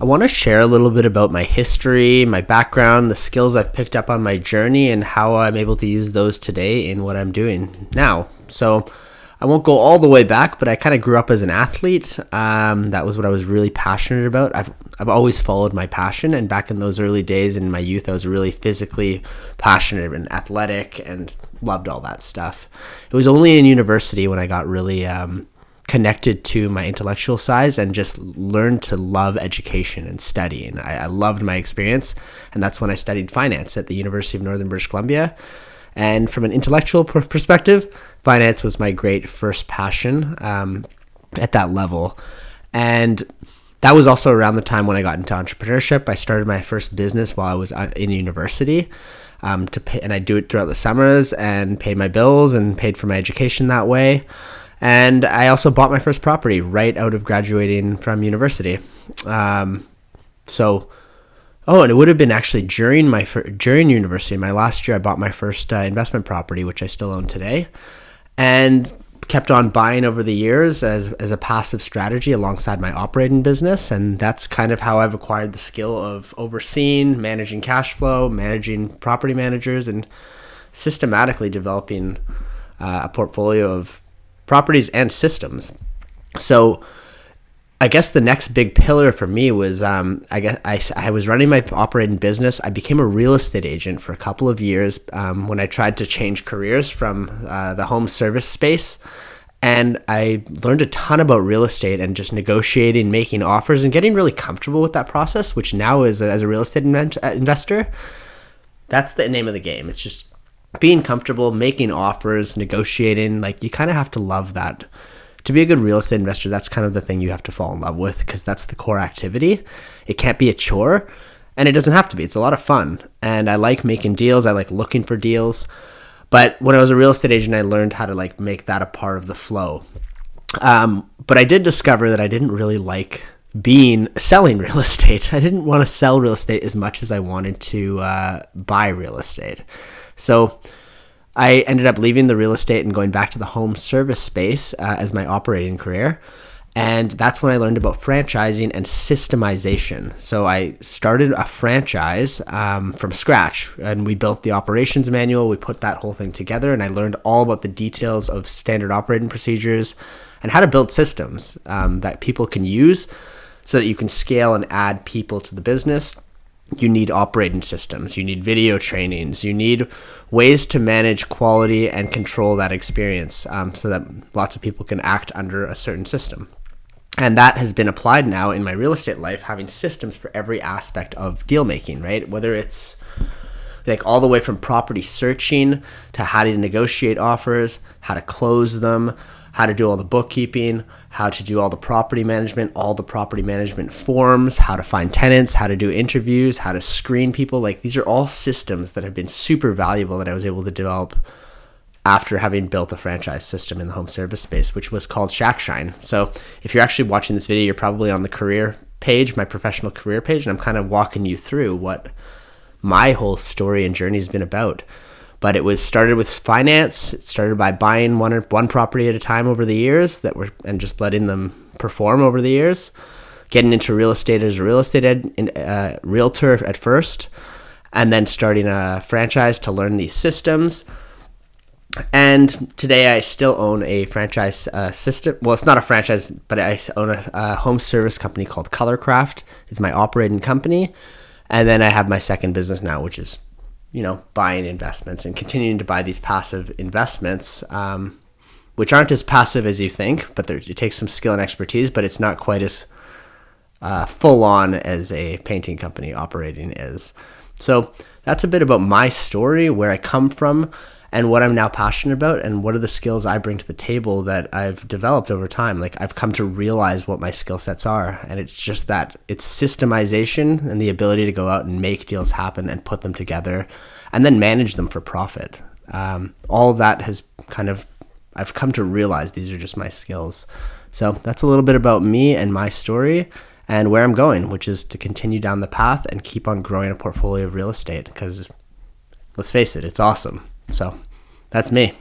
I want to share a little bit about my history, my background, the skills I've picked up on my journey, and how I'm able to use those today in what I'm doing now. So I won't go all the way back, but I kind of grew up as an athlete. That was what I was really passionate about. I've always followed my passion, and back in those early days in my youth, I was really physically passionate and athletic and loved all that stuff. It was only in university when I got really connected to my intellectual side and just learned to love education and study. And I loved my experience, and that's when I studied finance at the University of Northern British Columbia. And from an intellectual perspective, finance was my great first passion at that level. And that was also around the time when I got into entrepreneurship. I started my first business while I was in university, and I do it throughout the summers and paid my bills and paid for my education that way. And I also bought my first property right out of graduating from university. And it would have been actually during university, my last year, I bought my first investment property, which I still own today, and kept on buying over the years as a passive strategy alongside my operating business. And that's kind of how I've acquired the skill of overseeing, managing cash flow, managing property managers, and systematically developing a portfolio of properties and systems. So I guess the next big pillar for me was I was running my operating business. I became a real estate agent for a couple of years when I tried to change careers from the home service space. And I learned a ton about real estate and just negotiating, making offers, and getting really comfortable with that process, which now as a real estate investor, that's the name of the game. It's just being comfortable, making offers, negotiating. Like, you kind of have to love that. To be a good real estate investor, that's kind of the thing you have to fall in love with, because that's the core activity. It can't be a chore, and it doesn't have to be. It's a lot of fun, and I like making deals. I like looking for deals. But when I was a real estate agent, I learned how to make that a part of the flow. But I did discover that I didn't really like selling real estate. I didn't want to sell real estate as much as I wanted to buy real estate. So I ended up leaving the real estate and going back to the home service space as my operating career. And that's when I learned about franchising and systemization. So I started a franchise from scratch, and we built the operations manual. We put that whole thing together, and I learned all about the details of standard operating procedures and how to build systems that people can use so that you can scale and add people to the business. You need operating systems, you need video trainings, you need ways to manage quality and control that experience so that lots of people can act under a certain system. And that has been applied now in my real estate life, having systems for every aspect of deal making, right? Whether it's like all the way from property searching to how to negotiate offers, how to close them, how to do all the bookkeeping, how to do all the property management forms, how to find tenants, how to do interviews, how to screen people. Like, these are all systems that have been super valuable that I was able to develop after having built a franchise system in the home service space, which was called Shackshine. So if you're actually watching this video, you're probably on the career page, my professional career page, and I'm kind of walking you through what my whole story and journey has been about. But it was started with finance. It started by buying one property at a time over the years and just letting them perform over the years. Getting into real estate as a real estate realtor at first, and then starting a franchise to learn these systems. And today I still own a franchise system. Well, it's not a franchise, but I own a home service company called Colorcraft. It's my operating company. And then I have my second business now, which is buying investments and continuing to buy these passive investments, which aren't as passive as you think, but it takes some skill and expertise, but it's not quite as full on as a painting company operating is. So that's a bit about my story, where I come from, and what I'm now passionate about, and what are the skills I bring to the table that I've developed over time. Like, I've come to realize what my skill sets are, and it's just that it's systemization and the ability to go out and make deals happen and put them together and then manage them for profit. All of that I've come to realize these are just my skills. So that's a little bit about me and my story and where I'm going, which is to continue down the path and keep on growing a portfolio of real estate, because let's face it, it's awesome. So that's me.